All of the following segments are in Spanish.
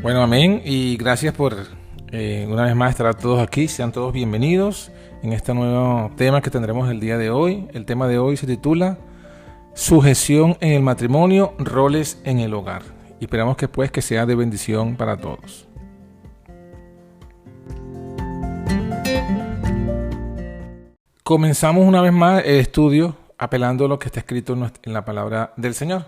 Bueno, amén. Y gracias por una vez más estar todos aquí. Sean todos bienvenidos en este nuevo tema que tendremos el día de hoy. El tema de hoy se titula Sujeción en el matrimonio, roles en el hogar. Y esperamos que sea de bendición para todos. Comenzamos una vez más el estudio apelando a lo que está escrito en la palabra del Señor.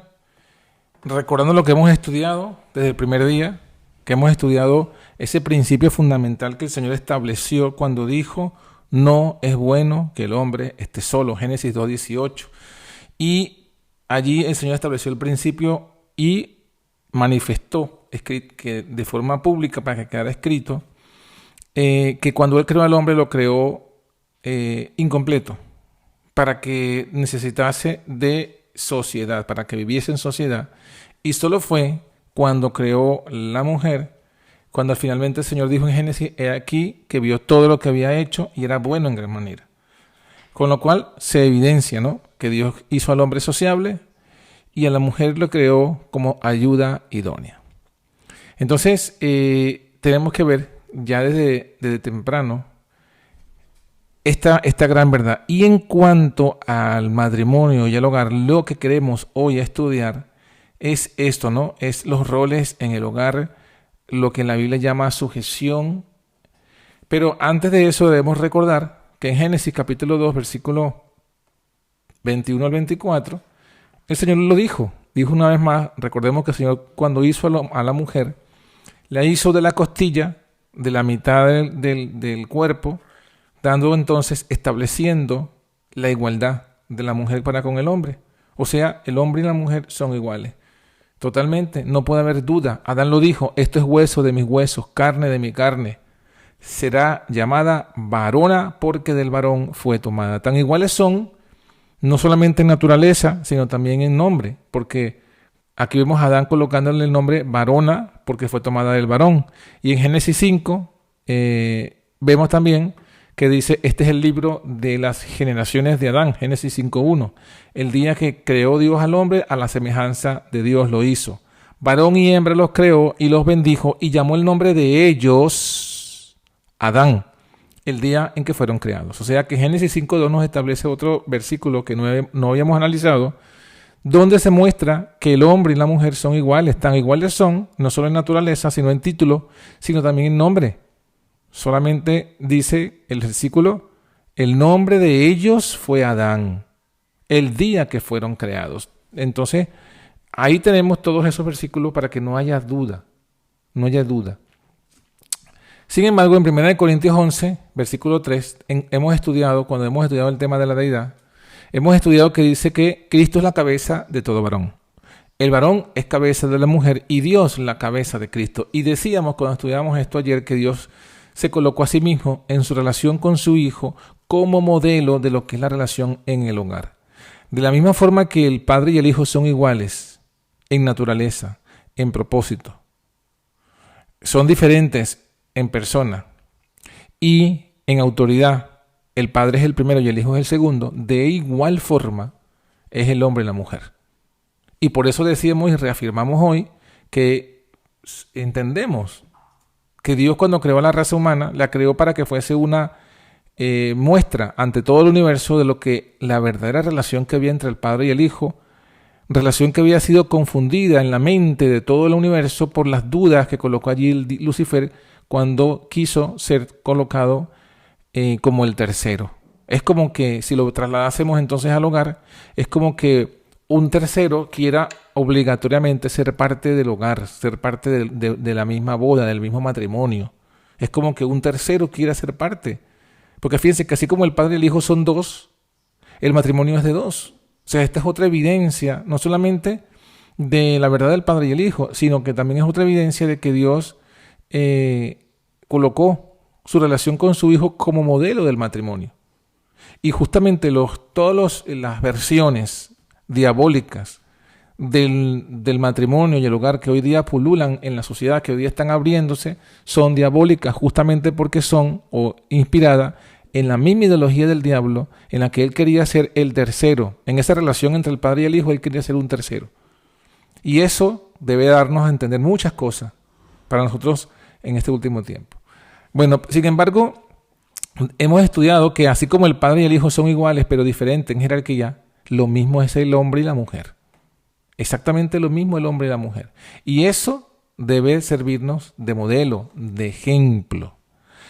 Recordando lo que hemos estudiado desde el primer día, que hemos estudiado ese principio fundamental que el Señor estableció cuando dijo, no es bueno que el hombre esté solo, Génesis 2:18. Y allí el Señor estableció el principio y manifestó que de forma pública para que quedara escrito que cuando Él creó al hombre lo creó incompleto, para que necesitase de sociedad, para que viviese en sociedad. Y solo fue cuando creó la mujer, cuando finalmente el Señor dijo en Génesis, he aquí que vio todo lo que había hecho y era bueno en gran manera. Con lo cual se evidencia, ¿no?, que Dios hizo al hombre sociable y a la mujer lo creó como ayuda idónea. Entonces, tenemos que ver ya desde temprano esta gran verdad. Y en cuanto al matrimonio y al hogar, lo que queremos hoy estudiar es esto, ¿no? Es los roles en el hogar, lo que en la Biblia llama sujeción. Pero antes de eso debemos recordar que en Génesis capítulo 2, versículo 21 al 24, el Señor lo dijo. Dijo una vez más, recordemos que el Señor cuando hizo a la mujer, la hizo de la costilla, de la mitad del cuerpo, estableciendo la igualdad de la mujer para con el hombre. O sea, el hombre y la mujer son iguales. Totalmente, no puede haber duda. Adán lo dijo, esto es hueso de mis huesos, carne de mi carne. Será llamada varona porque del varón fue tomada. Tan iguales son, no solamente en naturaleza, sino también en nombre. Porque aquí vemos a Adán colocándole el nombre varona porque fue tomada del varón. Y en Génesis 5 vemos también que dice, este es el libro de las generaciones de Adán, Génesis 5:1. El día que creó Dios al hombre, a la semejanza de Dios lo hizo. Varón y hembra los creó y los bendijo y llamó el nombre de ellos Adán, el día en que fueron creados. O sea que Génesis 5:2 nos establece otro versículo que no habíamos analizado, donde se muestra que el hombre y la mujer son iguales. Tan iguales son, no solo en naturaleza, sino en título, sino también en nombre. Solamente dice el versículo, el nombre de ellos fue Adán, el día que fueron creados. Entonces, ahí tenemos todos esos versículos para que no haya duda, no haya duda. Sin embargo, en 1 Corintios 11, versículo 3, cuando hemos estudiado el tema de la deidad, hemos estudiado que dice que Cristo es la cabeza de todo varón. El varón es cabeza de la mujer y Dios la cabeza de Cristo. Y decíamos cuando estudiábamos esto ayer que Dios se colocó a sí mismo en su relación con su Hijo como modelo de lo que es la relación en el hogar. De la misma forma que el Padre y el Hijo son iguales en naturaleza, en propósito, son diferentes en persona y en autoridad. El Padre es el primero y el Hijo es el segundo. De igual forma es el hombre y la mujer. Y por eso decimos y reafirmamos hoy que entendemos que Dios cuando creó a la raza humana, la creó para que fuese una muestra ante todo el universo de lo que la verdadera relación que había entre el Padre y el Hijo, relación que había sido confundida en la mente de todo el universo por las dudas que colocó allí Lucifer cuando quiso ser colocado como el tercero. Es como que, si lo trasladásemos entonces al hogar, es como que un tercero quiera obligatoriamente ser parte del hogar, ser parte de la misma boda, del mismo matrimonio. Es como que un tercero quiera ser parte. Porque fíjense que así como el Padre y el Hijo son dos, el matrimonio es de dos. O sea, esta es otra evidencia, no solamente de la verdad del Padre y el Hijo, sino que también es otra evidencia de que Dios colocó su relación con su Hijo como modelo del matrimonio. Y justamente todas las versiones diabólicas del matrimonio y el hogar que hoy día pululan en la sociedad, que hoy día están abriéndose, son diabólicas justamente porque son inspiradas en la misma ideología del diablo, en la que él quería ser el tercero. En esa relación entre el Padre y el Hijo, él quería ser un tercero. Y eso debe darnos a entender muchas cosas. para nosotros en este último tiempo. Bueno, sin embargo, hemos estudiado que así como el padre y el hijo son iguales pero diferentes en jerarquía, lo mismo es el hombre y la mujer. Exactamente lo mismo el hombre y la mujer. Y eso debe servirnos de modelo, de ejemplo.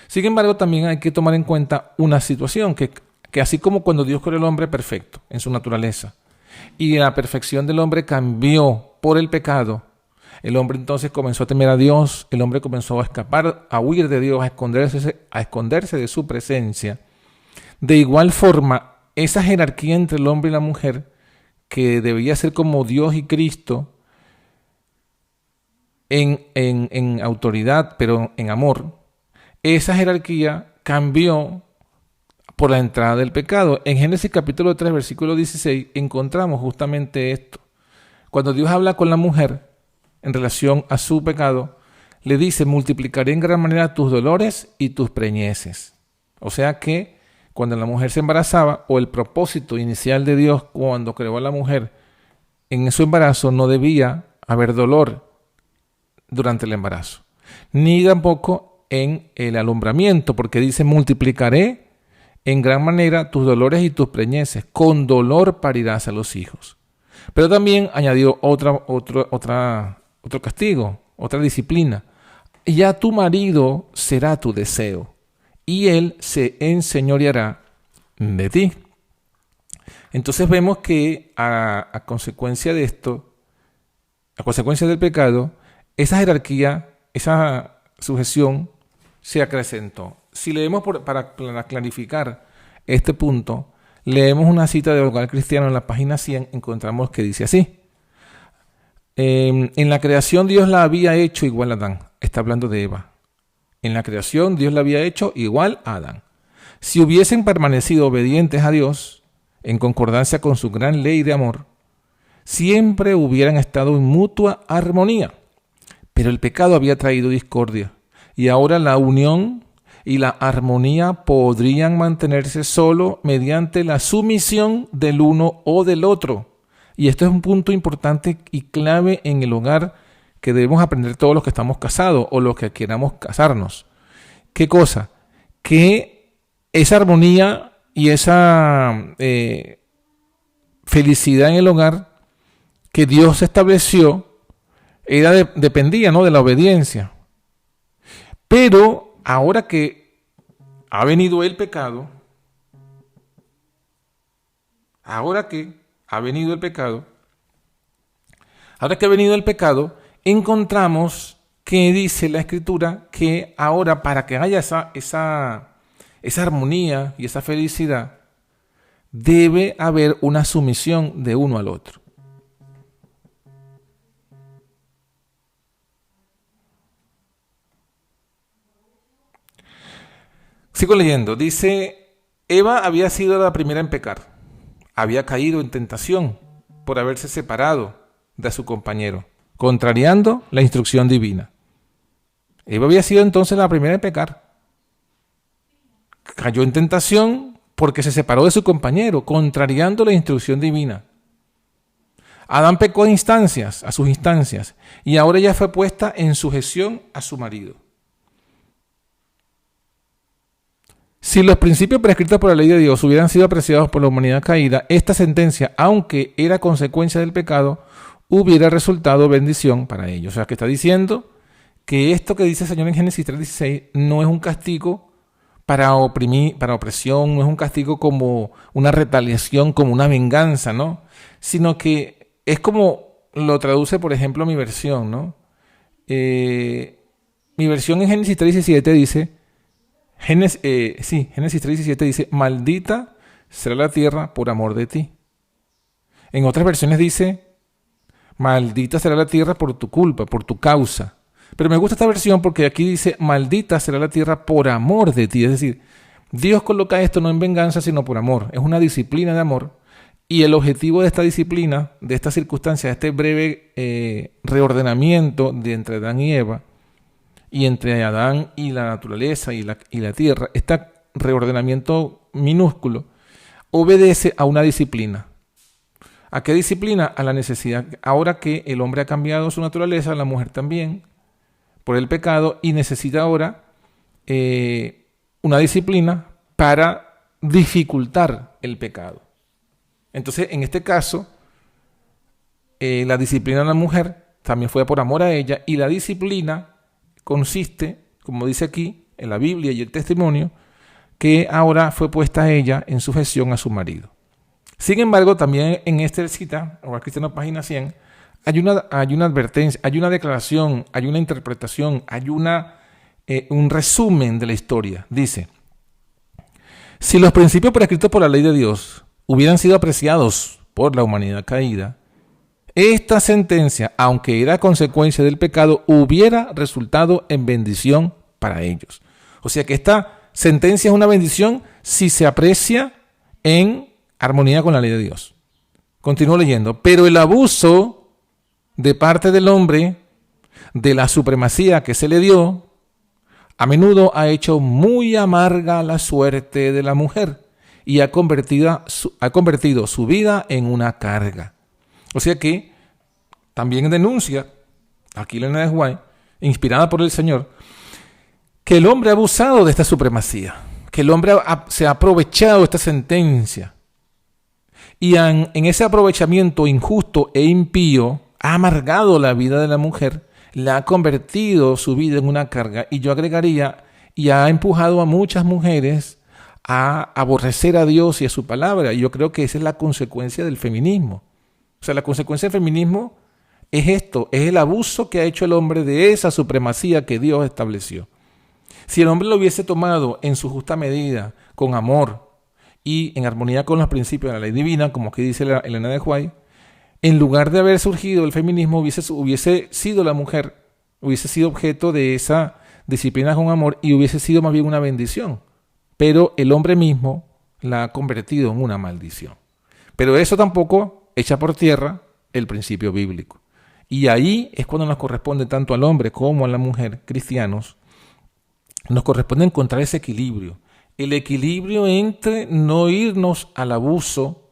Sin embargo, también hay que tomar en cuenta una situación, que así como cuando Dios creó al hombre perfecto en su naturaleza, y la perfección del hombre cambió por el pecado, el hombre entonces comenzó a temer a Dios, el hombre comenzó a escapar, a huir de Dios, a esconderse de su presencia. De igual forma, esa jerarquía entre el hombre y la mujer, que debía ser como Dios y Cristo, en autoridad, pero en amor, esa jerarquía cambió por la entrada del pecado. En Génesis capítulo 3, versículo 16, encontramos justamente esto. Cuando Dios habla con la mujer en relación a su pecado, le dice: multiplicaré en gran manera tus dolores y tus preñeces. O sea que cuando la mujer se embarazaba, o el propósito inicial de Dios cuando creó a la mujer en su embarazo, no debía haber dolor durante el embarazo, ni tampoco en el alumbramiento, porque dice: multiplicaré en gran manera tus dolores y tus preñeces, con dolor parirás a los hijos. Pero también añadió otro castigo, otra disciplina: ya tu marido será tu deseo, y él se enseñoreará de ti. Entonces vemos que a consecuencia de esto, a consecuencia del pecado, esa jerarquía, esa sujeción se acrecentó. Si leemos para clarificar este punto, leemos una cita del Hogar Cristiano en la página 100, encontramos que dice así: en la creación Dios la había hecho igual a Adán. Está hablando de Eva. En la creación Dios la había hecho igual a Adán. Si hubiesen permanecido obedientes a Dios, en concordancia con su gran ley de amor, siempre hubieran estado en mutua armonía. Pero el pecado había traído discordia, y ahora la unión y la armonía podrían mantenerse solo mediante la sumisión del uno o del otro. Y esto es un punto importante y clave en el hogar que debemos aprender todos los que estamos casados o los que queramos casarnos. ¿Qué cosa? Que esa armonía y esa felicidad en el hogar que Dios estableció dependía, ¿no?, de la obediencia. Pero ahora que ha venido el pecado, encontramos que dice la Escritura que ahora, para que haya esa armonía y esa felicidad, debe haber una sumisión de uno al otro. Sigo leyendo. Dice: Eva había sido la primera en pecar. Había caído en tentación por haberse separado de su compañero, contrariando la instrucción divina. Eva había sido entonces la primera en pecar. Cayó en tentación porque se separó de su compañero, contrariando la instrucción divina. Adán pecó a sus instancias, y ahora ella fue puesta en sujeción a su marido. Si los principios prescritos por la ley de Dios hubieran sido apreciados por la humanidad caída, esta sentencia, aunque era consecuencia del pecado, hubiera resultado bendición para ellos. O sea, que está diciendo que esto que dice el Señor en Génesis 3:16 no es un castigo para opresión, no es un castigo como una retaliación, como una venganza, ¿no? Sino que es como lo traduce, por ejemplo, mi versión, ¿no? Mi versión en Génesis 3:17 dice... Génesis 3:17 dice: maldita será la tierra por amor de ti. En otras versiones dice: maldita será la tierra por tu culpa, por tu causa. Pero me gusta esta versión porque aquí dice: maldita será la tierra por amor de ti. Es decir, Dios coloca esto no en venganza, sino por amor. Es una disciplina de amor. Y el objetivo de esta disciplina, de esta circunstancia, de este breve reordenamiento de entre Adán y Eva, y entre Adán y la naturaleza y la tierra, este reordenamiento minúsculo obedece a una disciplina. ¿A qué disciplina? A la necesidad. Ahora que el hombre ha cambiado su naturaleza, la mujer también, por el pecado y necesita ahora una disciplina para dificultar el pecado. Entonces, en este caso, la disciplina de la mujer también fue por amor a ella, y la disciplina consiste, como dice aquí en la Biblia y el testimonio, que ahora fue puesta a ella en sujeción a su marido. Sin embargo, también en esta cita, Hogar Cristiano, página 100, hay una advertencia, hay una declaración, hay una interpretación, hay un resumen de la historia. Dice: si los principios prescritos por la ley de Dios hubieran sido apreciados por la humanidad caída, esta sentencia, aunque era consecuencia del pecado, hubiera resultado en bendición para ellos. O sea que esta sentencia es una bendición si se aprecia en armonía con la ley de Dios. Continúo leyendo. Pero el abuso de parte del hombre de la supremacía que se le dio, a menudo ha hecho muy amarga la suerte de la mujer y ha convertido su vida en una carga. O sea que también denuncia aquí Elena de White, inspirada por el Señor, que el hombre ha abusado de esta supremacía, que el hombre se ha aprovechado de esta sentencia. Y en ese aprovechamiento injusto e impío ha amargado la vida de la mujer, la ha convertido su vida en una carga, y yo agregaría, y ha empujado a muchas mujeres a aborrecer a Dios y a su palabra. Y yo creo que esa es la consecuencia del feminismo. O sea, la consecuencia del feminismo es esto, es el abuso que ha hecho el hombre de esa supremacía que Dios estableció. Si el hombre lo hubiese tomado en su justa medida, con amor y en armonía con los principios de la ley divina, como aquí dice Elena de White, en lugar de haber surgido el feminismo, hubiese sido la mujer, hubiese sido objeto de esa disciplina con amor y hubiese sido más bien una bendición. Pero el hombre mismo la ha convertido en una maldición. Pero eso tampoco echa por tierra el principio bíblico. Y ahí es cuando nos corresponde tanto al hombre como a la mujer, cristianos, nos corresponde encontrar ese equilibrio. El equilibrio entre no irnos al abuso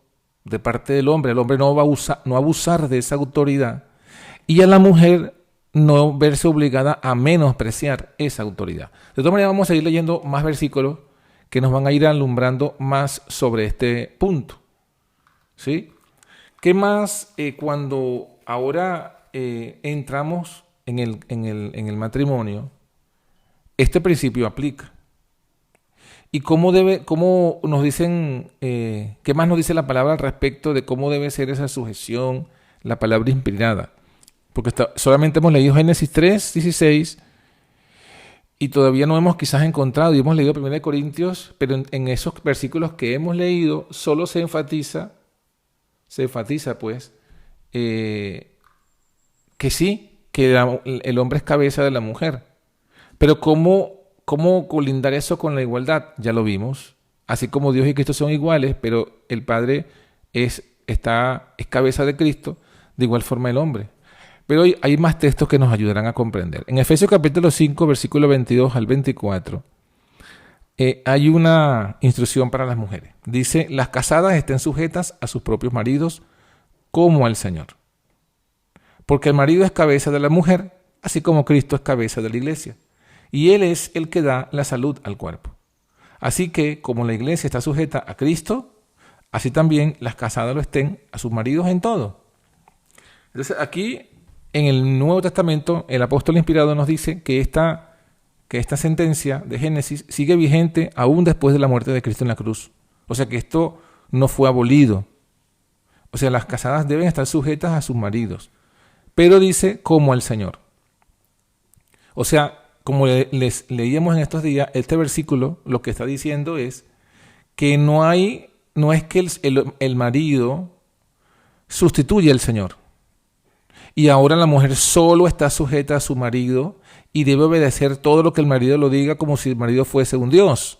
de parte del hombre. El hombre no abusar de esa autoridad. Y a la mujer no verse obligada a menospreciar esa autoridad. De todas maneras, vamos a ir leyendo más versículos que nos van a ir alumbrando más sobre este punto. ¿Sí? ¿Qué más cuando ahora entramos en el matrimonio? Este principio aplica. ¿Y cómo nos dicen, qué más nos dice la palabra al respecto de cómo debe ser esa sujeción, la palabra inspirada? Porque solamente hemos leído Génesis 3, 16, y todavía no hemos quizás encontrado, y hemos leído 1 Corintios, pero en esos versículos que hemos leído solo se enfatiza pues, que sí, que el hombre es cabeza de la mujer. Pero ¿cómo colindar eso con la igualdad? Ya lo vimos. Así como Dios y Cristo son iguales, pero el Padre es cabeza de Cristo, de igual forma el hombre. Pero hay más textos que nos ayudarán a comprender. En Efesios capítulo 5, versículo 22 al 24, hay una instrucción para las mujeres. Dice: las casadas estén sujetas a sus propios maridos como al Señor. Porque el marido es cabeza de la mujer, así como Cristo es cabeza de la iglesia. Y Él es el que da la salud al cuerpo. Así que, como la iglesia está sujeta a Cristo, así también las casadas lo estén a sus maridos en todo. Entonces, aquí, en el Nuevo Testamento, el apóstol inspirado nos dice que esta sentencia de Génesis sigue vigente aún después de la muerte de Cristo en la cruz. O sea que esto no fue abolido. O sea, las casadas deben estar sujetas a sus maridos. Pero dice, como al Señor. O sea, como les leíamos en estos días, este versículo lo que está diciendo es que no es que el marido sustituye al Señor. Y ahora la mujer solo está sujeta a su marido y debe obedecer todo lo que el marido lo diga como si el marido fuese un Dios.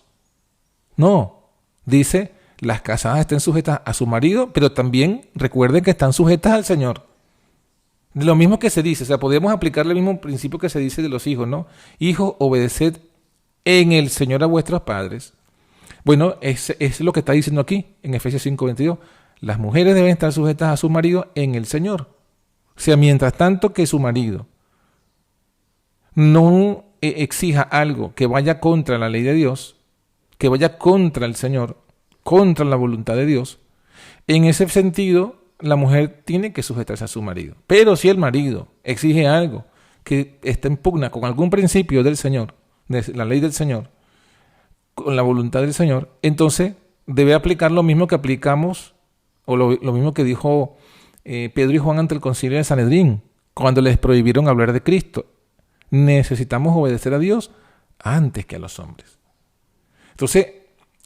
No, dice, las casadas estén sujetas a su marido, pero también recuerden que están sujetas al Señor. Lo mismo que se dice, o sea, podemos aplicar el mismo principio que se dice de los hijos, ¿no? Hijos, obedeced en el Señor a vuestros padres. Bueno, es lo que está diciendo aquí, en Efesios 5:22. Las mujeres deben estar sujetas a su marido en el Señor. O sea, mientras tanto que su marido no exija algo que vaya contra la ley de Dios, que vaya contra el Señor, contra la voluntad de Dios, en ese sentido la mujer tiene que sujetarse a su marido. Pero si el marido exige algo que está en pugna con algún principio del Señor, de la ley del Señor, con la voluntad del Señor, entonces debe aplicar lo mismo que aplicamos, o lo mismo que dijo Pedro y Juan ante el concilio de Sanedrín, cuando les prohibieron hablar de Cristo. Necesitamos obedecer a Dios antes que a los hombres. Entonces,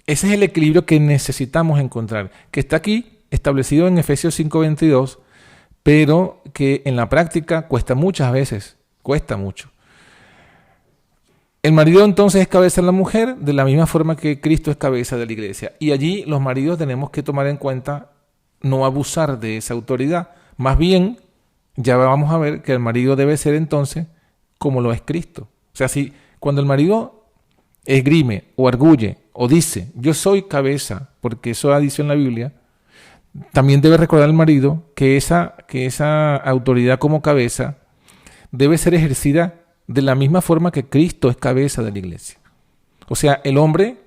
ese es el equilibrio que necesitamos encontrar, que está aquí establecido en Efesios 5:22, pero que en la práctica cuesta muchas veces, cuesta mucho. El marido entonces es cabeza de la mujer, de la misma forma que Cristo es cabeza de la iglesia. Y allí los maridos tenemos que tomar en cuenta no abusar de esa autoridad. Más bien, ya vamos a ver que el marido debe ser entonces como lo es Cristo. O sea, si cuando el marido esgrime o arguye o dice, yo soy cabeza, porque eso dice en la Biblia, también debe recordar el marido que esa autoridad como cabeza debe ser ejercida de la misma forma que Cristo es cabeza de la iglesia. O sea, el hombre,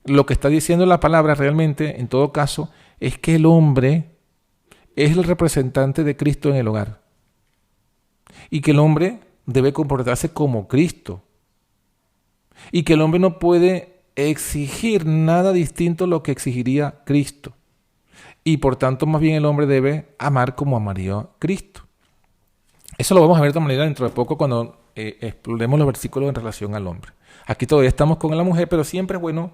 lo que está diciendo la palabra realmente, en todo caso, es que el hombre es el representante de Cristo en el hogar. Y que el hombre debe comportarse como Cristo. Y que el hombre no puede exigir nada distinto a lo que exigiría Cristo. Y por tanto, más bien el hombre debe amar como amaría Cristo. Eso lo vamos a ver de otra manera dentro de poco cuando exploremos los versículos en relación al hombre. Aquí todavía estamos con la mujer, pero siempre es bueno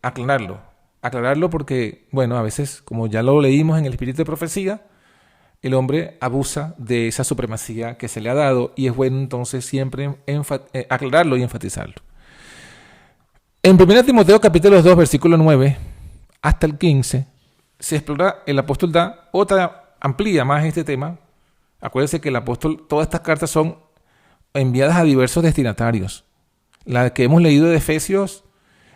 aclararlo porque, bueno, a veces, como ya lo leímos en el Espíritu de Profecía, el hombre abusa de esa supremacía que se le ha dado y es bueno entonces siempre aclararlo y enfatizarlo. En 1 Timoteo capítulo 2, versículo 9 hasta el 15, se explora, el apóstol amplía más este tema. Acuérdense que el apóstol, todas estas cartas son enviadas a diversos destinatarios. La que hemos leído de Efesios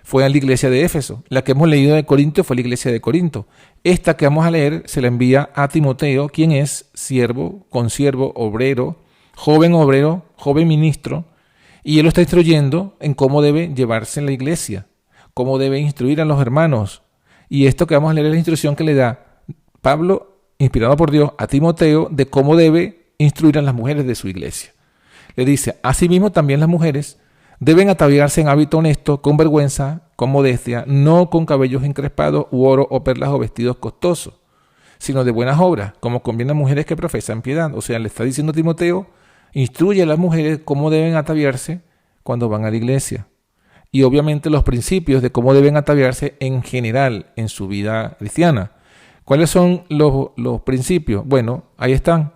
fue a la iglesia de Éfeso. La que hemos leído de Corinto fue a la iglesia de Corinto. Esta que vamos a leer se la envía a Timoteo, quien es siervo, consiervo, obrero, joven ministro, y él lo está instruyendo en cómo debe llevarse en la iglesia, cómo debe instruir a los hermanos. Y esto que vamos a leer es la instrucción que le da Pablo, inspirado por Dios, a Timoteo, de cómo debe instruir a las mujeres de su iglesia. Le dice, asimismo también las mujeres deben ataviarse en hábito honesto, con vergüenza, con modestia, no con cabellos encrespados, u oro o perlas o vestidos costosos, sino de buenas obras, como conviene a mujeres que profesan piedad. O sea, le está diciendo a Timoteo, instruye a las mujeres cómo deben ataviarse cuando van a la iglesia. Y obviamente los principios de cómo deben ataviarse en general en su vida cristiana. ¿Cuáles son los principios? Bueno, ahí están.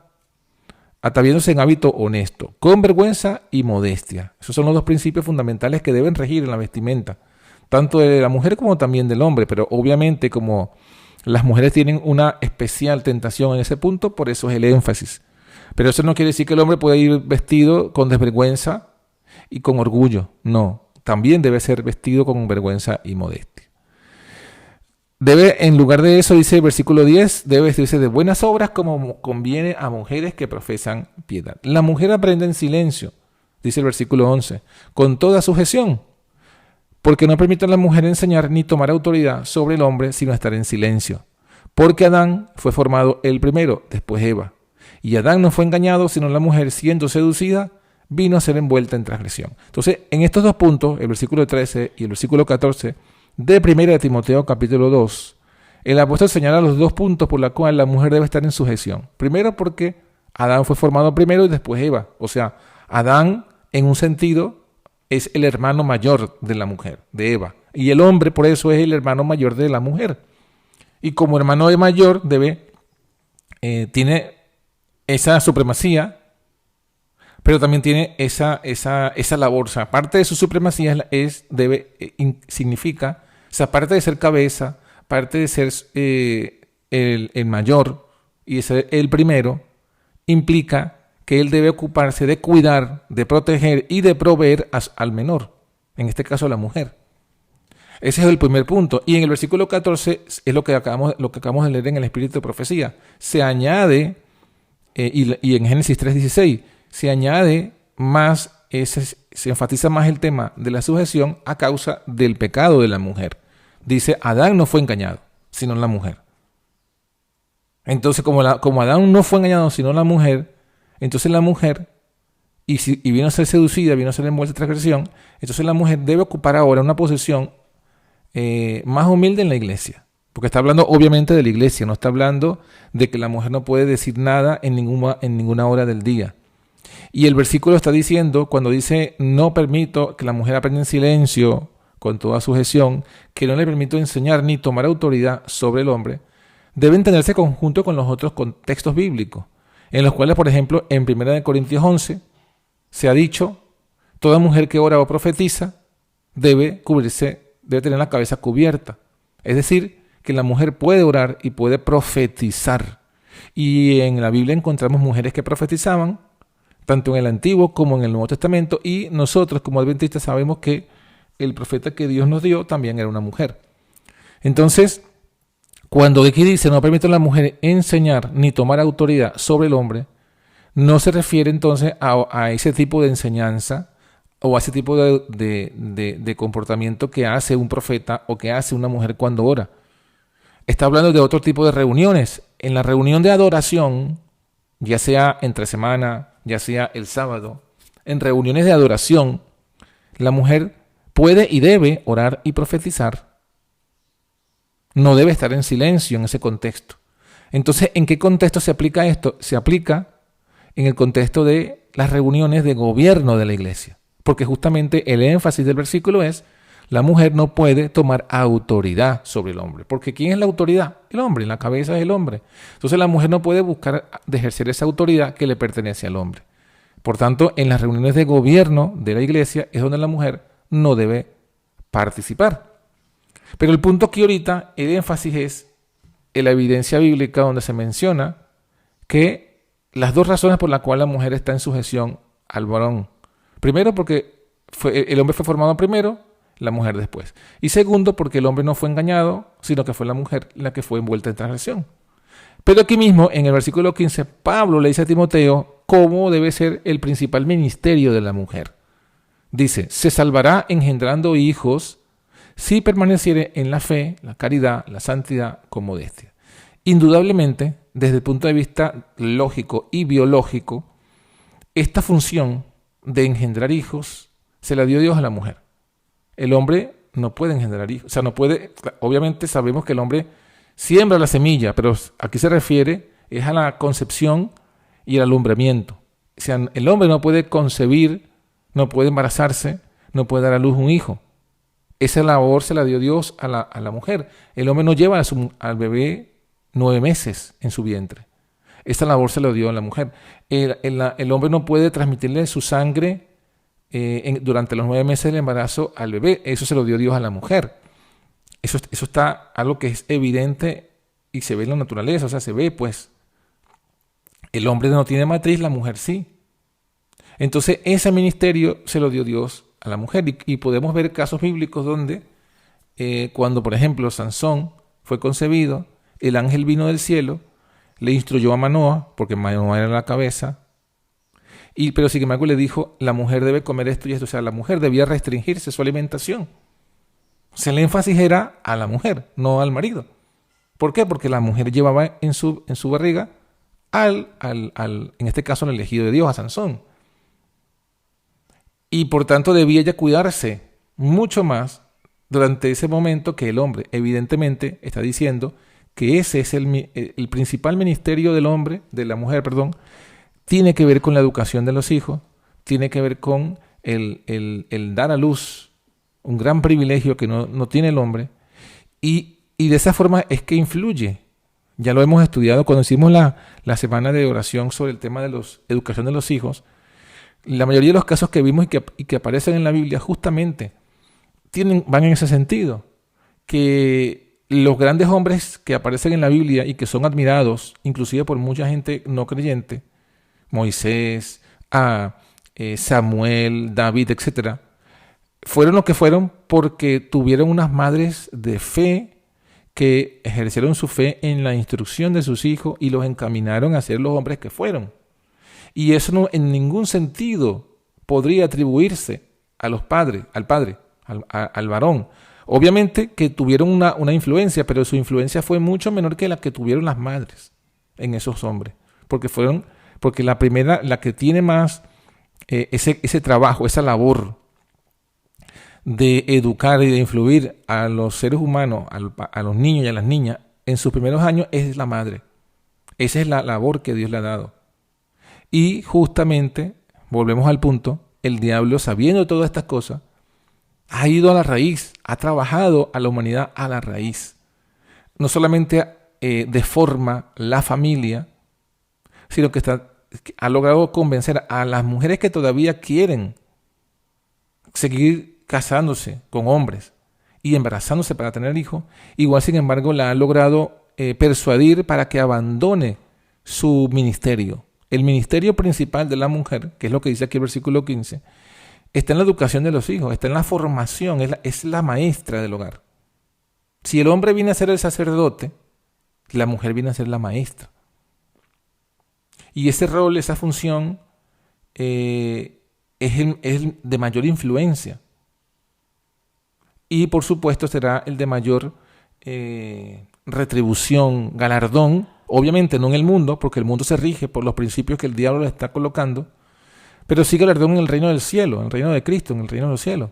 Ataviándose en hábito honesto, con vergüenza y modestia. Esos son los dos principios fundamentales que deben regir en la vestimenta, tanto de la mujer como también del hombre. Pero obviamente como las mujeres tienen una especial tentación en ese punto, por eso es el énfasis. Pero eso no quiere decir que el hombre pueda ir vestido con desvergüenza y con orgullo. No, también debe ser vestido con vergüenza y modestia. Debe, en lugar de eso, dice el versículo 10, debe vestirse de buenas obras como conviene a mujeres que profesan piedad. La mujer aprende en silencio, dice el versículo 11, con toda sujeción, porque no permite a la mujer enseñar ni tomar autoridad sobre el hombre, sino estar en silencio. Porque Adán fue formado el primero, después Eva. Y Adán no fue engañado, sino la mujer, siendo seducida, vino a ser envuelta en transgresión. Entonces, en estos dos puntos, el versículo 13 y el versículo 14, de 1 Timoteo capítulo 2, el apóstol señala los dos puntos por los cuales la mujer debe estar en sujeción. Primero porque Adán fue formado primero y después Eva. O sea, Adán en un sentido es el hermano mayor de la mujer, de Eva. Y el hombre por eso es el hermano mayor de la mujer. Y como hermano mayor tiene esa supremacía, pero también tiene esa labor. O sea, parte de su supremacía significa, o sea, parte de ser cabeza, parte de ser el mayor y ser el primero, implica que él debe ocuparse de cuidar, de proteger y de proveer al menor, en este caso a la mujer. Ese es el primer punto. Y en el versículo 14 es lo que acabamos de leer en el Espíritu de Profecía. Se añade, y en Génesis 3:16, se añade se enfatiza más el tema de la sujeción a causa del pecado de la mujer. Dice, Adán no fue engañado, sino la mujer. Entonces, como Adán no fue engañado, sino la mujer, entonces la mujer, y vino a ser seducida, vino a ser envuelta en transgresión, entonces la mujer debe ocupar ahora una posición más humilde en la iglesia. Porque está hablando obviamente de la iglesia, no está hablando de que la mujer no puede decir nada en ninguna hora del día. Y el versículo está diciendo, cuando dice, no permito que la mujer aprenda en silencio, con toda sujeción, que no le permito enseñar ni tomar autoridad sobre el hombre, debe entenderse conjunto con los otros contextos bíblicos, en los cuales, por ejemplo, en 1 Corintios 11, se ha dicho, toda mujer que ora o profetiza debe tener la cabeza cubierta. Es decir, que la mujer puede orar y puede profetizar. Y en la Biblia encontramos mujeres que profetizaban, tanto en el Antiguo como en el Nuevo Testamento, y nosotros como adventistas sabemos que el profeta que Dios nos dio también era una mujer. Entonces, cuando aquí dice no permite a la mujer enseñar ni tomar autoridad sobre el hombre, no se refiere entonces a ese tipo de enseñanza o a ese tipo de comportamiento que hace un profeta o que hace una mujer cuando ora. Está hablando de otro tipo de reuniones. En la reunión de adoración, ya sea entre semana, ya sea el sábado, en reuniones de adoración, la mujer puede y debe orar y profetizar. No debe estar en silencio en ese contexto. Entonces, ¿en qué contexto se aplica esto? Se aplica en el contexto de las reuniones de gobierno de la iglesia. Porque justamente el énfasis del versículo es la mujer no puede tomar autoridad sobre el hombre. Porque ¿quién es la autoridad? El hombre, la cabeza es el hombre. Entonces la mujer no puede buscar de ejercer esa autoridad que le pertenece al hombre. Por tanto, en las reuniones de gobierno de la iglesia es donde la mujer no debe participar. Pero el punto aquí ahorita, el énfasis es en la evidencia bíblica donde se menciona que las dos razones por las cuales la mujer está en sujeción al varón. Primero, porque el hombre fue formado primero, la mujer después. Y segundo, porque el hombre no fue engañado, sino que fue la mujer la que fue envuelta en transgresión. Pero aquí mismo, en el versículo 15, Pablo le dice a Timoteo cómo debe ser el principal ministerio de la mujer. Dice, se salvará engendrando hijos si permaneciere en la fe, la caridad, la santidad con modestia. Indudablemente, desde el punto de vista lógico y biológico, esta función de engendrar hijos se la dio Dios a la mujer. El hombre no puede engendrar hijos. O sea, no puede. Obviamente sabemos que el hombre siembra la semilla, pero aquí se refiere es a la concepción y el alumbramiento. O sea, el hombre no puede concebir, no puede embarazarse, no puede dar a luz un hijo. Esa labor se la dio Dios a la mujer. El hombre no lleva al bebé 9 meses en su vientre. Esa labor se la dio a la mujer. El hombre no puede transmitirle su sangre durante los 9 meses del embarazo al bebé. Eso se lo dio Dios a la mujer. Eso está algo que es evidente y se ve en la naturaleza. O sea, se ve pues. El hombre no tiene matriz, la mujer sí. Entonces ese ministerio se lo dio Dios a la mujer. Y podemos ver casos bíblicos donde cuando por ejemplo Sansón fue concebido, el ángel vino del cielo, le instruyó a Manoa, porque Manoa era la cabeza, pero sin embargo le dijo, la mujer debe comer esto y esto. O sea, la mujer debía restringirse su alimentación. O sea, el énfasis era a la mujer, no al marido. ¿Por qué? Porque la mujer llevaba en su barriga en este caso, al elegido de Dios, a Sansón. Y por tanto debía ella cuidarse mucho más durante ese momento que el hombre. Evidentemente está diciendo que ese es el principal ministerio del hombre, de la mujer, perdón. Tiene que ver con la educación de los hijos, tiene que ver con el dar a luz, un gran privilegio que no tiene el hombre, y de esa forma es que influye. Ya lo hemos estudiado cuando hicimos la semana de oración sobre el tema de la educación de los hijos. La mayoría de los casos que vimos y que aparecen en la Biblia justamente van en ese sentido, que los grandes hombres que aparecen en la Biblia y que son admirados, inclusive por mucha gente no creyente, Moisés, Samuel, David, etc., fueron lo que fueron porque tuvieron unas madres de fe que ejercieron su fe en la instrucción de sus hijos y los encaminaron a ser los hombres que fueron. Y eso no en ningún sentido podría atribuirse a los padres, al varón. Obviamente que tuvieron una influencia, pero su influencia fue mucho menor que la que tuvieron las madres en esos hombres. Porque la primera, la que tiene más ese trabajo, esa labor de educar y de influir a los seres humanos, a los niños y a las niñas, en sus primeros años es la madre. Esa es la labor que Dios le ha dado. Y justamente, volvemos al punto, el diablo, sabiendo todas estas cosas, ha ido a la raíz, ha trabajado a la humanidad a la raíz. No solamente deforma la familia, sino que ha logrado convencer a las mujeres que todavía quieren seguir casándose con hombres y embarazándose para tener hijos. Igual, sin embargo, la ha logrado persuadir para que abandone su ministerio. El ministerio principal de la mujer, que es lo que dice aquí el versículo 15, está en la educación de los hijos, está en la formación, es la maestra del hogar. Si el hombre viene a ser el sacerdote, la mujer viene a ser la maestra. Y ese rol, esa función, es de mayor influencia. Y por supuesto será el de mayor retribución, galardón, obviamente no en el mundo, porque el mundo se rige por los principios que el diablo le está colocando, pero sí galardón en el reino del cielo, en el reino de Cristo, en el reino de los cielos.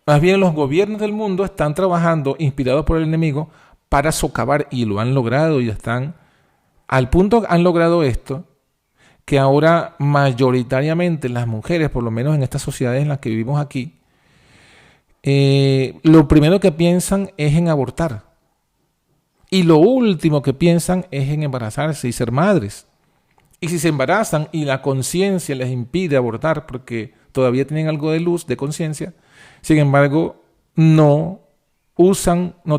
Más bien los gobiernos del mundo están trabajando, inspirados por el enemigo, para socavar, y lo han logrado, y están al punto, han logrado esto, que ahora mayoritariamente las mujeres, por lo menos en estas sociedades en las que vivimos aquí, lo primero que piensan es en abortar. Y lo último que piensan es en embarazarse y ser madres. Y si se embarazan y la conciencia les impide abortar porque todavía tienen algo de luz, de conciencia, sin embargo, no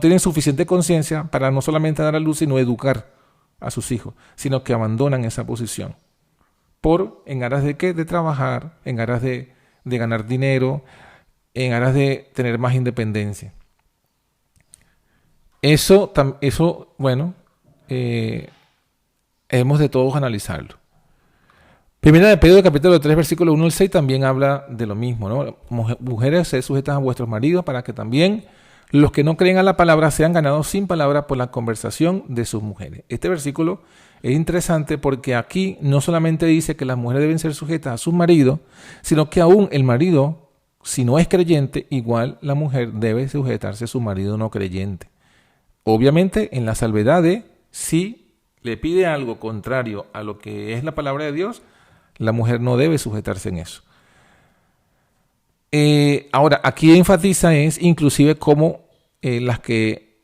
tienen suficiente conciencia para no solamente dar a luz, sino educar a sus hijos, sino que abandonan esa posición. ¿En aras de qué? De trabajar, en aras de ganar dinero, en aras de tener más independencia. Eso bueno, hemos de todos analizarlo. Primera de Pedro, capítulo 3, versículo 1 al 6, también habla de lo mismo, ¿no? Mujeres, sed sujetas a vuestros maridos para que también los que no creen a la palabra sean ganados sin palabra por la conversación de sus mujeres. Este versículo es interesante porque aquí no solamente dice que las mujeres deben ser sujetas a sus maridos, sino que aún el marido, si no es creyente, igual la mujer debe sujetarse a su marido no creyente. Obviamente en la salvedad de si le pide algo contrario a lo que es la palabra de Dios, la mujer no debe sujetarse en eso. Ahora, aquí enfatiza es inclusive cómo las que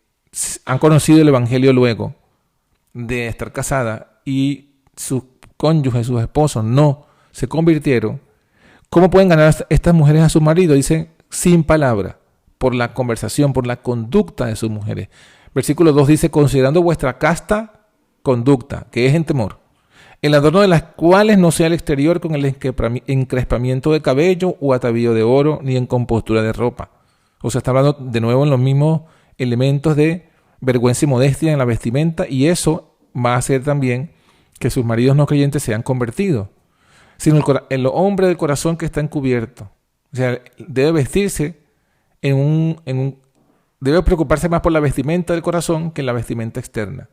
han conocido el Evangelio luego de estar casadas y sus cónyuges, sus esposos no se convirtieron, ¿cómo pueden ganar estas mujeres a su marido? Dice, sin palabra, por la conversación, por la conducta de sus mujeres. Versículo 2 dice, considerando vuestra casta conducta, que es en temor, el adorno de las cuales no sea el exterior con el encrespamiento de cabello o atavío de oro, ni en compostura de ropa. O sea, está hablando de nuevo en los mismos elementos de vergüenza y modestia en la vestimenta, y eso va a hacer también que sus maridos no creyentes sean convertidos, sino el hombre del corazón que está encubierto. O sea, debe vestirse debe preocuparse más por la vestimenta del corazón que en la vestimenta externa.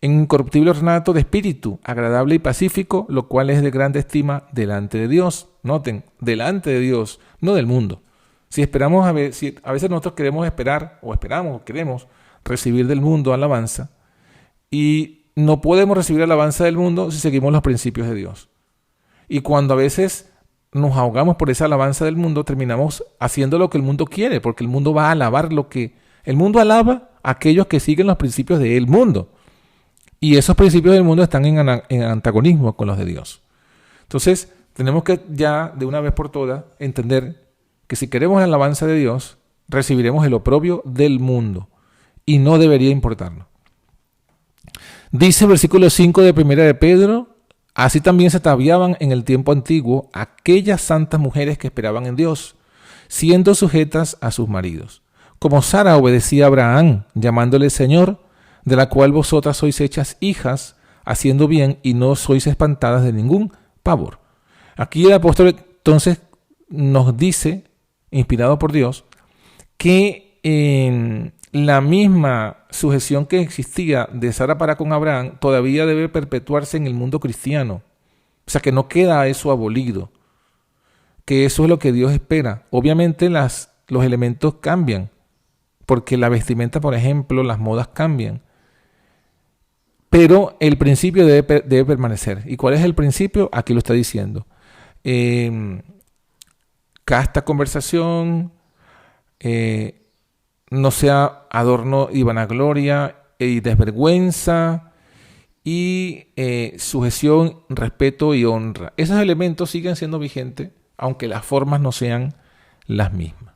En incorruptible ornato de espíritu, agradable y pacífico, lo cual es de grande estima delante de Dios. Noten, delante de Dios, no del mundo. Si a veces nosotros queremos queremos recibir del mundo alabanza, y no podemos recibir alabanza del mundo si seguimos los principios de Dios. Y cuando a veces nos ahogamos por esa alabanza del mundo, terminamos haciendo lo que el mundo quiere, porque el mundo va a alabar el mundo alaba a aquellos que siguen los principios del mundo. Y esos principios del mundo están en antagonismo con los de Dios. Entonces, tenemos que ya de una vez por todas entender que si queremos la alabanza de Dios, recibiremos el oprobio del mundo y no debería importarnos. Dice el versículo 5 de Primera de Pedro, así también se ataviaban en el tiempo antiguo aquellas santas mujeres que esperaban en Dios, siendo sujetas a sus maridos. Como Sara obedecía a Abraham, llamándole Señor, de la cual vosotras sois hechas hijas, haciendo bien y no sois espantadas de ningún pavor. Aquí el apóstol entonces nos dice, inspirado por Dios, que la misma sujeción que existía de Sara para con Abraham todavía debe perpetuarse en el mundo cristiano. O sea, que no queda eso abolido, que eso es lo que Dios espera. Obviamente los elementos cambian, porque la vestimenta, por ejemplo, las modas cambian. Pero el principio debe permanecer. ¿Y cuál es el principio? Aquí lo está diciendo. Casta conversación, no sea adorno y vanagloria y desvergüenza, y sujeción, respeto y honra. Esos elementos siguen siendo vigentes, aunque las formas no sean las mismas.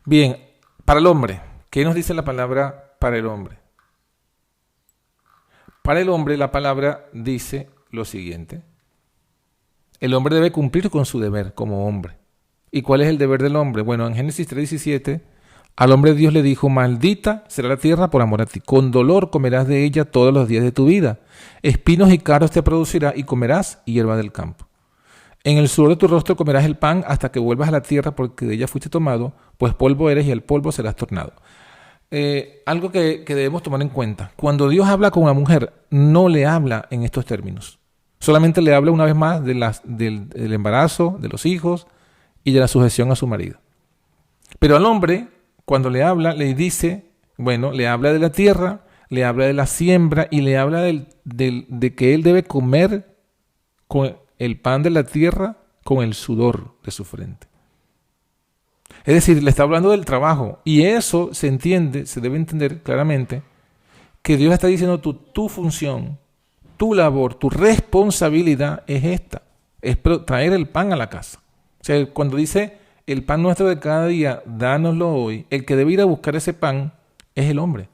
Bien, para el hombre, ¿qué nos dice la palabra para el hombre? Para el hombre la palabra dice lo siguiente. El hombre debe cumplir con su deber como hombre. ¿Y cuál es el deber del hombre? Bueno, en Génesis 3:17, al hombre Dios le dijo: maldita será la tierra por amor a ti, con dolor comerás de ella todos los días de tu vida, espinos y cardos te producirá y comerás hierba del campo. En el sudor de tu rostro comerás el pan hasta que vuelvas a la tierra, porque de ella fuiste tomado, pues polvo eres y al polvo serás tornado. Algo que debemos tomar en cuenta: cuando Dios habla con una mujer, no le habla en estos términos. Solamente le habla una vez más del embarazo, de los hijos y de la sujeción a su marido. Pero al hombre, cuando le habla, le dice, bueno, le habla de la tierra, le habla de la siembra y le habla de que él debe comer con el pan de la tierra con el sudor de su frente. Es decir, le está hablando del trabajo, y eso se debe entender claramente, que Dios está diciendo: tu función, tu labor, tu responsabilidad es esta, es traer el pan a la casa. O sea, cuando dice el pan nuestro de cada día, dánoslo hoy, el que debe ir a buscar ese pan es el hombre.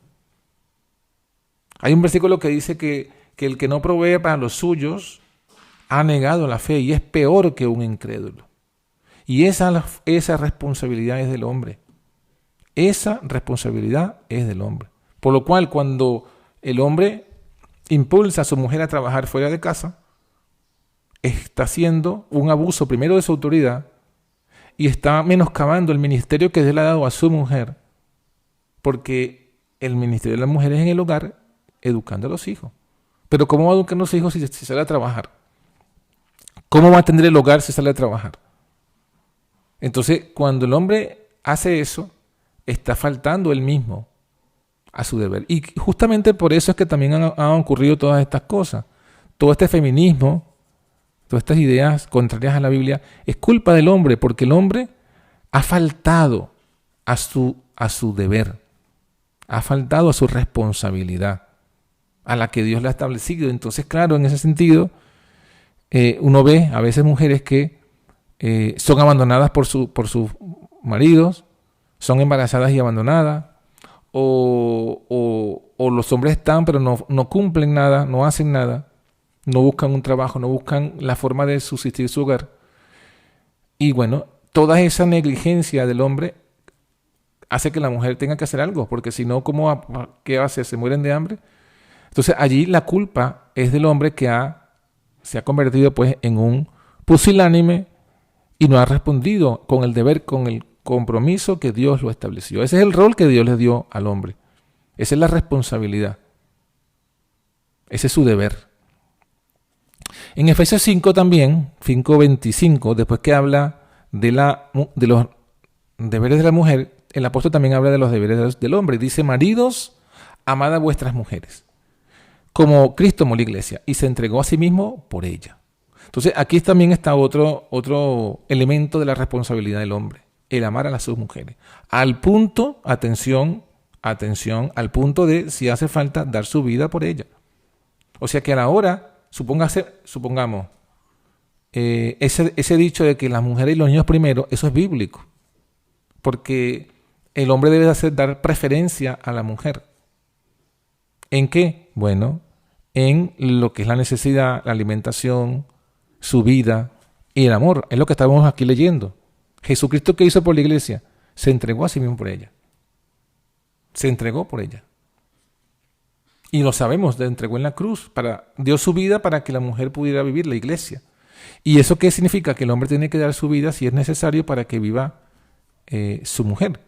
Hay un versículo que dice que el que no provee para los suyos ha negado la fe y es peor que un incrédulo. Y esa responsabilidad es del hombre. Esa responsabilidad es del hombre. Por lo cual, cuando el hombre impulsa a su mujer a trabajar fuera de casa, está haciendo un abuso primero de su autoridad y está menoscabando el ministerio que Dios le ha dado a su mujer, porque el ministerio de la mujer es en el hogar, educando a los hijos. Pero ¿cómo va a educar a los hijos si sale a trabajar? ¿Cómo va a atender el hogar si sale a trabajar? Entonces, cuando el hombre hace eso, está faltando él mismo a su deber. Y justamente por eso es que también han ocurrido todas estas cosas. Todo este feminismo, todas estas ideas contrarias a la Biblia, es culpa del hombre, porque el hombre ha faltado a su deber, ha faltado a su responsabilidad, a la que Dios le ha establecido. Entonces, claro, en ese sentido, uno ve a veces mujeres que son abandonadas por sus maridos, son embarazadas y abandonadas, o los hombres están pero no cumplen nada, no hacen nada, no buscan un trabajo, no buscan la forma de subsistir su hogar. Y bueno, toda esa negligencia del hombre hace que la mujer tenga que hacer algo, porque si no, ¿qué hace? ¿Se mueren de hambre? Entonces allí la culpa es del hombre que se ha convertido pues en un pusilánime y no ha respondido con el deber, con el compromiso que Dios lo estableció. Ese es el rol que Dios le dio al hombre. Esa es la responsabilidad. Ese es su deber. En Efesios 5 también, 5:25, después que habla de los deberes de la mujer, el apóstol también habla de los deberes del hombre. Dice: maridos, amad a vuestras mujeres, como Cristo amó la iglesia y se entregó a sí mismo por ella. Entonces aquí también está otro elemento de la responsabilidad del hombre, el amar a sus mujeres. Al punto, atención, al punto de, si hace falta, dar su vida por ella. O sea que a la hora, supongamos, ese dicho de que las mujeres y los niños primero, eso es bíblico. Porque el hombre debe dar preferencia a la mujer. ¿En qué? Bueno, en lo que es la necesidad, la alimentación, su vida y el amor. Es lo que estamos aquí leyendo. Jesucristo, ¿qué hizo por la iglesia? Se entregó a sí mismo por ella. Se entregó por ella. Y lo sabemos, le entregó en la cruz, dio su vida para que la mujer pudiera vivir, la iglesia. ¿Y eso qué significa? Que el hombre tiene que dar su vida si es necesario para que viva su mujer.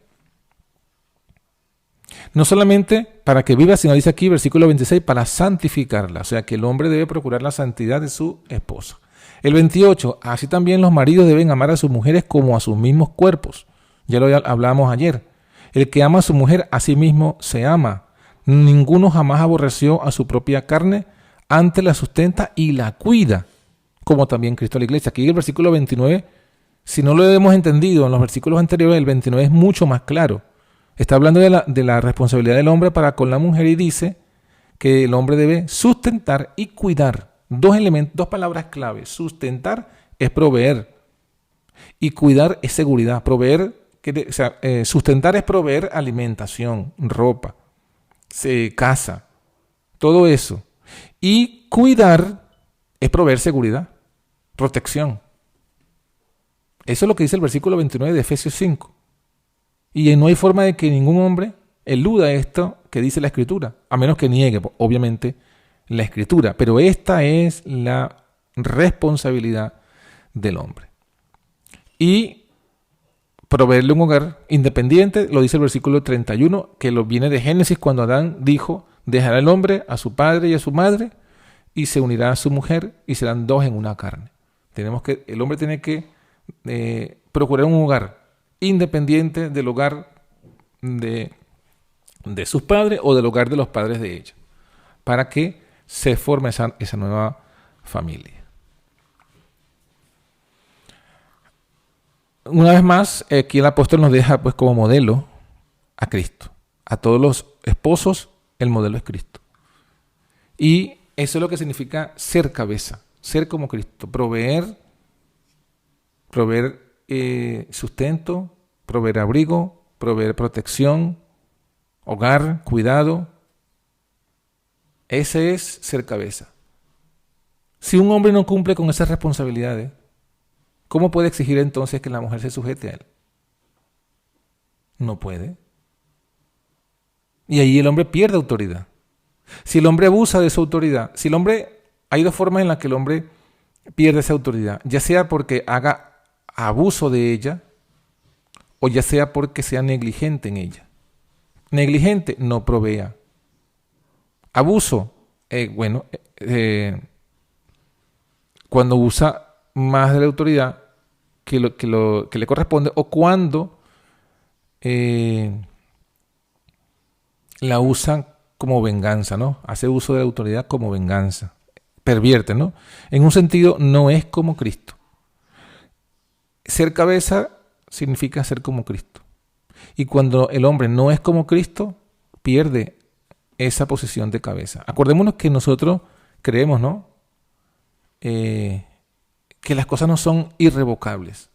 No solamente para que viva, sino dice aquí, versículo 26, para santificarla. O sea, que el hombre debe procurar la santidad de su esposa. El 28, así también los maridos deben amar a sus mujeres como a sus mismos cuerpos. Ya lo hablamos ayer. El que ama a su mujer, a sí mismo se ama. Ninguno jamás aborreció a su propia carne, antes la sustenta y la cuida, como también Cristo a la iglesia. Aquí el versículo 29, si no lo hemos entendido en los versículos anteriores, el 29 es mucho más claro. Está hablando de la responsabilidad del hombre para con la mujer y dice que el hombre debe sustentar y cuidar. Dos palabras clave. Sustentar es proveer y cuidar es seguridad. Sustentar es proveer alimentación, ropa, casa, todo eso. Y cuidar es proveer seguridad, protección. Eso es lo que dice el versículo 29 de Efesios 5. Y no hay forma de que ningún hombre eluda esto que dice la Escritura, a menos que niegue, obviamente, la Escritura. Pero esta es la responsabilidad del hombre. Y proveerle un hogar independiente, lo dice el versículo 31, que lo viene de Génesis, cuando Adán dijo, dejará el hombre a su padre y a su madre, y se unirá a su mujer, y serán dos en una carne. El hombre tiene que procurar un hogar independiente del hogar de sus padres o del hogar de los padres de ella, para que se forme esa nueva familia. Una vez más, aquí el apóstol nos deja pues como modelo a Cristo. A todos los esposos, el modelo es Cristo. Y eso es lo que significa ser cabeza, ser como Cristo, proveer sustento, proveer abrigo, proveer protección, hogar, cuidado. Ese es ser cabeza. Si un hombre no cumple con esas responsabilidades, ¿cómo puede exigir entonces que la mujer se sujete a él? No puede. Y ahí el hombre pierde autoridad. Si el hombre abusa de su autoridad, hay dos formas en las que el hombre pierde esa autoridad, ya sea porque haga abuso de ella, o ya sea porque sea negligente en ella. Negligente, no provea. Abuso, cuando usa más de la autoridad que le corresponde, o cuando la usa como venganza, ¿no? Hace uso de la autoridad como venganza. Pervierte, ¿no? En un sentido, no es como Cristo. Ser cabeza significa ser como Cristo. Y cuando el hombre no es como Cristo, pierde esa posición de cabeza. Acordémonos que nosotros creemos, ¿no? Que las cosas no son irrevocables.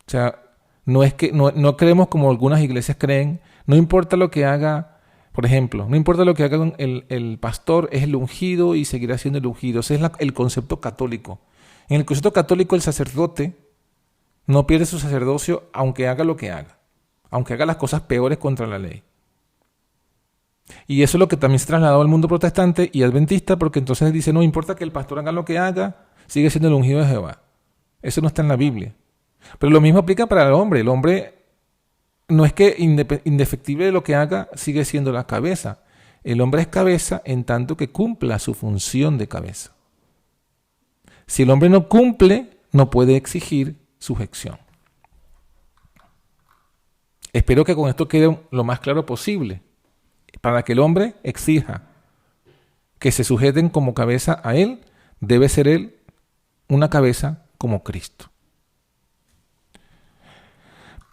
O sea, no creemos como algunas iglesias creen. No importa lo que haga, por ejemplo, no importa lo que haga el pastor, es el ungido y seguirá siendo el ungido. Ese es el concepto católico. En el concepto católico, el sacerdote no pierde su sacerdocio aunque haga lo que haga, aunque haga las cosas peores contra la ley. Y eso es lo que también se trasladó al mundo protestante y adventista, porque entonces dice, no importa que el pastor haga lo que haga, sigue siendo el ungido de Jehová. Eso no está en la Biblia. Pero lo mismo aplica para el hombre. El hombre no es que indefectible de lo que haga, sigue siendo la cabeza. El hombre es cabeza en tanto que cumpla su función de cabeza. Si el hombre no cumple, no puede exigir sujeción. Espero que con esto quede lo más claro posible. Para que el hombre exija que se sujeten como cabeza a él, debe ser él una cabeza como Cristo.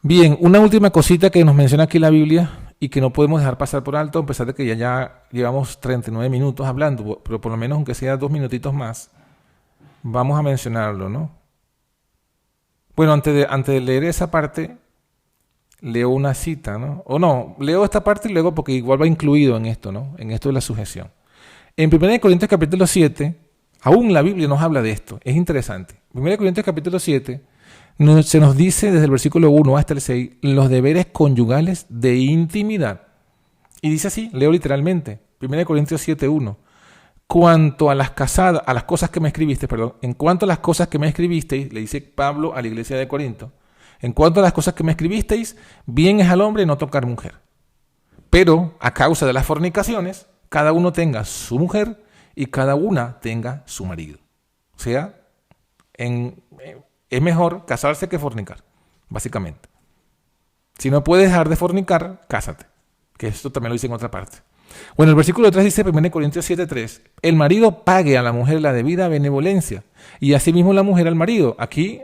Bien, una última cosita que nos menciona aquí la Biblia y que no podemos dejar pasar por alto, a pesar de que ya llevamos 39 minutos hablando, pero por lo menos aunque sea 2 minutitos más, vamos a mencionarlo, ¿no? Bueno, antes de leer esa parte, leo una cita, ¿no? O no, leo esta parte y luego porque igual va incluido en esto, ¿no? En esto de la sujeción. En 1 Corintios capítulo 7, aún la Biblia nos habla de esto. Es interesante. 1 Corintios capítulo 7 se nos dice desde el versículo 1 hasta el 6 los deberes conyugales de intimidad. Y dice así, leo literalmente. 1 Corintios 7:1. Cuanto a las casadas, a las cosas que me escribiste, perdón, en cuanto a las cosas que me escribisteis, le dice Pablo a la iglesia de Corinto, en cuanto a las cosas que me escribisteis, bien es al hombre no tocar mujer. Pero a causa de las fornicaciones, cada uno tenga su mujer y cada una tenga su marido. O sea, es mejor casarse que fornicar, básicamente. Si no puedes dejar de fornicar, cásate. Que esto también lo dice en otra parte. Bueno, el versículo 3 dice, 1 Corintios 7:3, el marido pague a la mujer la debida benevolencia y asimismo la mujer al marido. Aquí,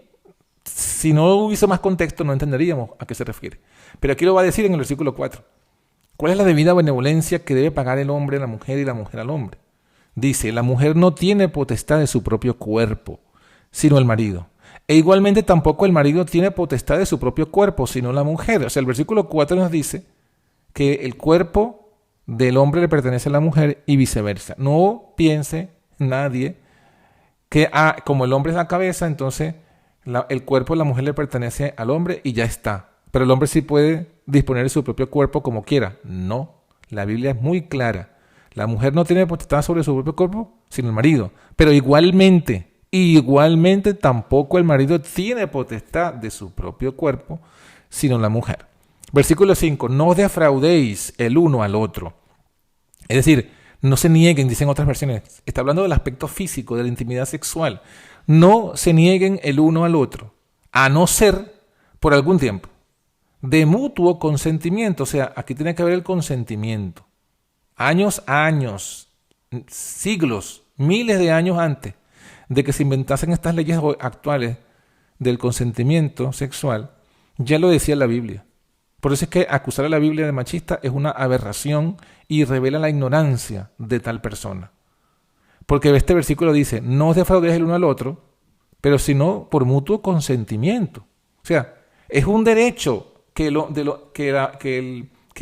si no hubiese más contexto, no entenderíamos a qué se refiere. Pero aquí lo va a decir en el versículo 4. ¿Cuál es la debida benevolencia que debe pagar el hombre a la mujer y la mujer al hombre? Dice, la mujer no tiene potestad de su propio cuerpo, sino el marido. E igualmente tampoco el marido tiene potestad de su propio cuerpo, sino la mujer. O sea, el versículo 4 nos dice que el cuerpo del hombre le pertenece a la mujer y viceversa. No piense nadie que como el hombre es la cabeza, entonces el cuerpo de la mujer le pertenece al hombre y ya está. Pero el hombre sí puede disponer de su propio cuerpo como quiera. No, la Biblia es muy clara. La mujer no tiene potestad sobre su propio cuerpo, sino el marido. Pero igualmente tampoco el marido tiene potestad de su propio cuerpo, sino la mujer. Versículo 5, no os defraudéis el uno al otro. Es decir, no se nieguen, dicen otras versiones. Está hablando del aspecto físico, de la intimidad sexual. No se nieguen el uno al otro, a no ser por algún tiempo, de mutuo consentimiento. O sea, aquí tiene que haber el consentimiento. Años, siglos, miles de años antes de que se inventasen estas leyes actuales del consentimiento sexual, ya lo decía la Biblia. Por eso es que acusar a la Biblia de machista es una aberración y revela la ignorancia de tal persona. Porque este versículo dice, no os defraudéis el uno al otro, pero sino por mutuo consentimiento. O sea, es un derecho que el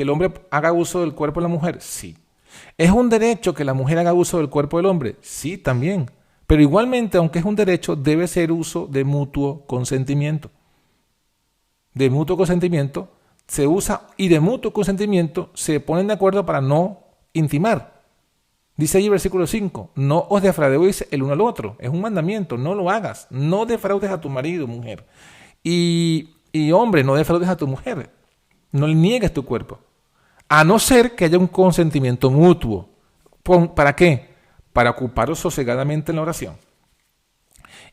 hombre haga uso del cuerpo de la mujer, sí. ¿Es un derecho que la mujer haga uso del cuerpo del hombre? Sí, también. Pero igualmente, aunque es un derecho, debe ser uso de mutuo consentimiento. De mutuo consentimiento se usa y de mutuo consentimiento se ponen de acuerdo para no intimar. Dice allí versículo 5, no os defraudéis el uno al otro. Es un mandamiento, no lo hagas. No defraudes a tu marido, mujer. Y hombre, no defraudes a tu mujer. No le niegues tu cuerpo. A no ser que haya un consentimiento mutuo. ¿Para qué? Para ocuparos sosegadamente en la oración.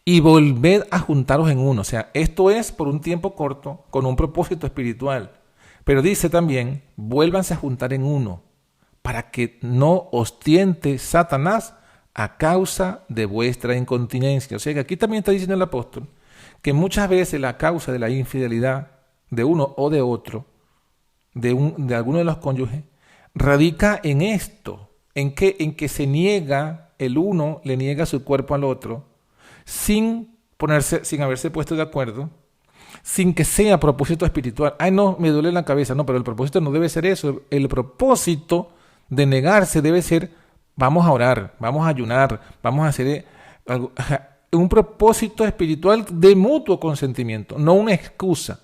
Y volved a juntaros en uno. O sea, esto es por un tiempo corto, con un propósito espiritual. Pero dice también, vuélvanse a juntar en uno, para que no os tiente Satanás a causa de vuestra incontinencia. O sea, que aquí también está diciendo el apóstol, que muchas veces la causa de la infidelidad de uno o de otro, de alguno de los cónyuges, radica en esto, en que se niega, el uno le niega su cuerpo al otro, sin haberse puesto de acuerdo, sin que sea propósito espiritual. Ay, no, me duele la cabeza. No, pero el propósito no debe ser eso. El propósito de negarse debe ser, vamos a orar, vamos a ayunar, vamos a hacer un propósito espiritual de mutuo consentimiento, no una excusa.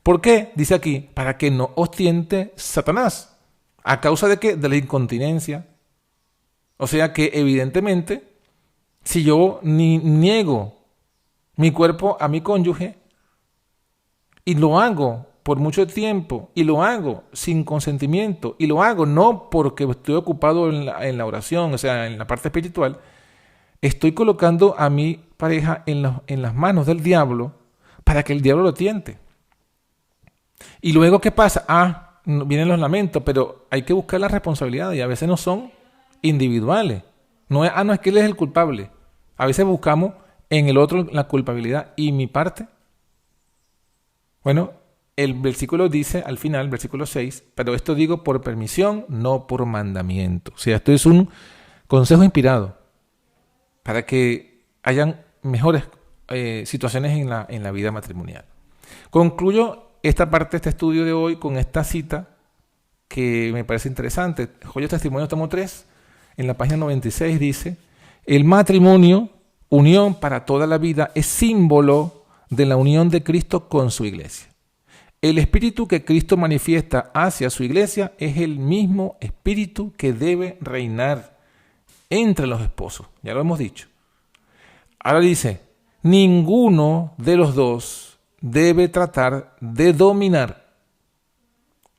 ¿Por qué? Dice aquí, para que no os tiente Satanás. ¿A causa de qué? De la incontinencia. O sea que evidentemente, si yo niego mi cuerpo a mi cónyuge, y lo hago por mucho tiempo, y lo hago sin consentimiento, y lo hago no porque estoy ocupado en la oración, o sea, en la parte espiritual, estoy colocando a mi pareja en las manos del diablo para que el diablo lo tiente. Y luego, ¿qué pasa? Vienen los lamentos, pero hay que buscar la responsabilidad y a veces no son individuales. No es que él es el culpable. A veces buscamos en el otro la culpabilidad. ¿Y mi parte? Bueno, el versículo dice al final, versículo 6, pero esto digo por permisión, no por mandamiento. O sea, esto es un consejo inspirado para que hayan mejores situaciones en la vida matrimonial. Concluyo esta parte de este estudio de hoy con esta cita que me parece interesante. Joyas Testimonios tomo 3, en la página 96 dice, el matrimonio, unión para toda la vida, es símbolo de la unión de Cristo con su iglesia. El espíritu que Cristo manifiesta hacia su iglesia es el mismo espíritu que debe reinar entre los esposos. Ya lo hemos dicho. Ahora dice, ninguno de los dos debe tratar de dominar.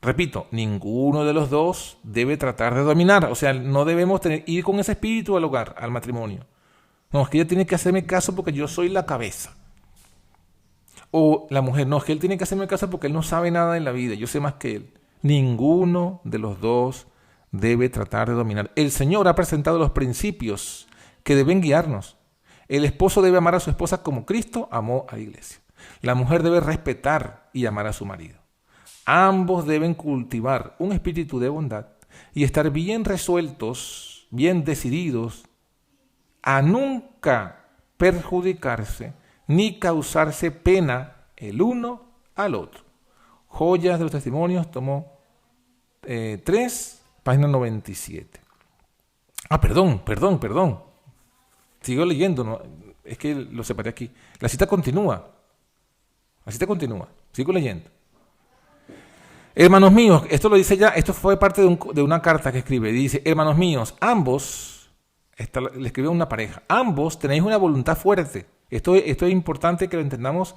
Repito, ninguno de los dos debe tratar de dominar. O sea, no debemos ir con ese espíritu al hogar, al matrimonio. No, es que ella tiene que hacerme caso porque yo soy la cabeza. O la mujer, no, es que él tiene que hacerme caso porque él no sabe nada en la vida, yo sé más que él. Ninguno de los dos debe tratar de dominar. El Señor ha presentado los principios que deben guiarnos. El esposo debe amar a su esposa como Cristo amó a la iglesia. La mujer debe respetar y amar a su marido. Ambos deben cultivar un espíritu de bondad y estar bien resueltos, bien decididos a nunca perjudicarse ni causarse pena el uno al otro. Joyas de los Testimonios, tomo 3, página 97. Perdón. Sigo leyendo, ¿no? Es que lo separé aquí. La cita continúa. Sigo leyendo. Hermanos míos, esto lo dice ya, esto fue parte de una carta que escribe. Dice, hermanos míos, ambos, le escribe a una pareja, ambos tenéis una voluntad fuerte. Esto es importante que lo entendamos.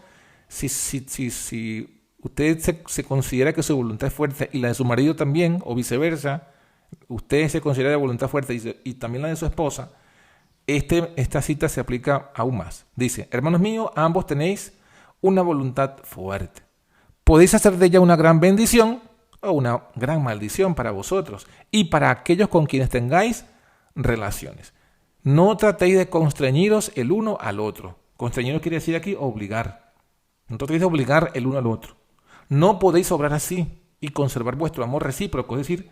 Si usted se considera que su voluntad es fuerte y la de su marido también, o viceversa, usted se considera de voluntad fuerte y también la de su esposa, esta cita se aplica aún más. Dice, hermanos míos, ambos tenéis una voluntad fuerte. Podéis hacer de ella una gran bendición o una gran maldición para vosotros y para aquellos con quienes tengáis relaciones. No tratéis de constreñiros el uno al otro. Constreñiros quiere decir aquí obligar. No tratéis de obligar el uno al otro. No podéis obrar así y conservar vuestro amor recíproco. Es decir,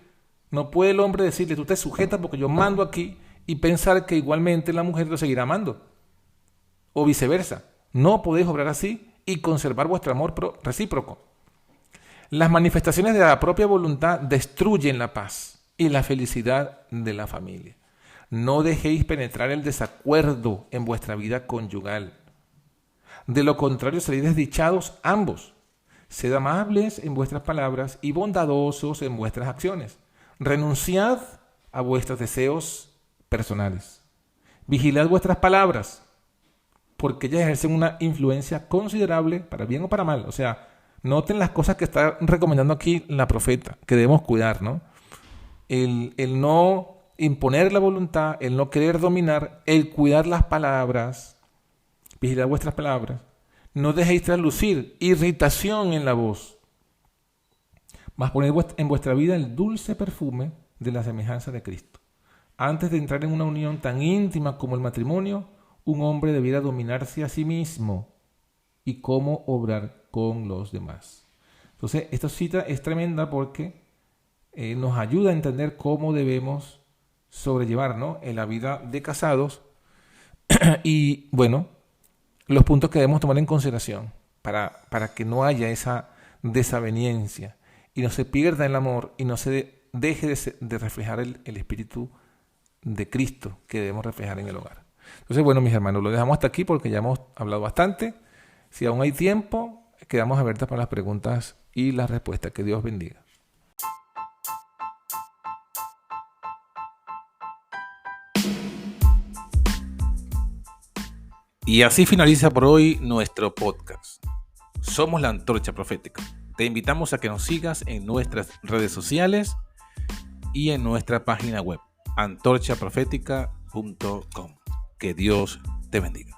no puede el hombre decirle, tú te sujetas porque yo mando aquí y pensar que igualmente la mujer lo seguirá amando. O viceversa. No podéis obrar así y conservar vuestro amor recíproco. Las manifestaciones de la propia voluntad destruyen la paz y la felicidad de la familia. No dejéis penetrar el desacuerdo en vuestra vida conyugal. De lo contrario, seréis desdichados ambos. Sed amables en vuestras palabras y bondadosos en vuestras acciones. Renunciad a vuestros deseos personales. Vigilad vuestras palabras, porque ellas ejercen una influencia considerable para bien o para mal. O sea, noten las cosas que está recomendando aquí la profeta, que debemos cuidar, ¿no? El no imponer la voluntad, el no querer dominar, el cuidar las palabras, vigilad vuestras palabras. No dejéis traslucir irritación en la voz, mas poned en vuestra vida el dulce perfume de la semejanza de Cristo. Antes de entrar en una unión tan íntima como el matrimonio, un hombre debiera dominarse a sí mismo y cómo obrar con los demás. Entonces, esta cita es tremenda porque nos ayuda a entender cómo debemos sobrellevar, ¿no?, en la vida de casados y, bueno, los puntos que debemos tomar en consideración para que no haya esa desaveniencia y no se pierda el amor y no se deje de reflejar el espíritu de Cristo que debemos reflejar en el hogar. Entonces, bueno, mis hermanos, lo dejamos hasta aquí porque ya hemos hablado bastante. Si aún hay tiempo, quedamos abiertas para las preguntas y las respuestas. Que Dios bendiga. Y así finaliza por hoy nuestro podcast. Somos la Antorcha Profética. Te invitamos a que nos sigas en nuestras redes sociales y en nuestra página web, antorchaprofética.com. Que Dios te bendiga.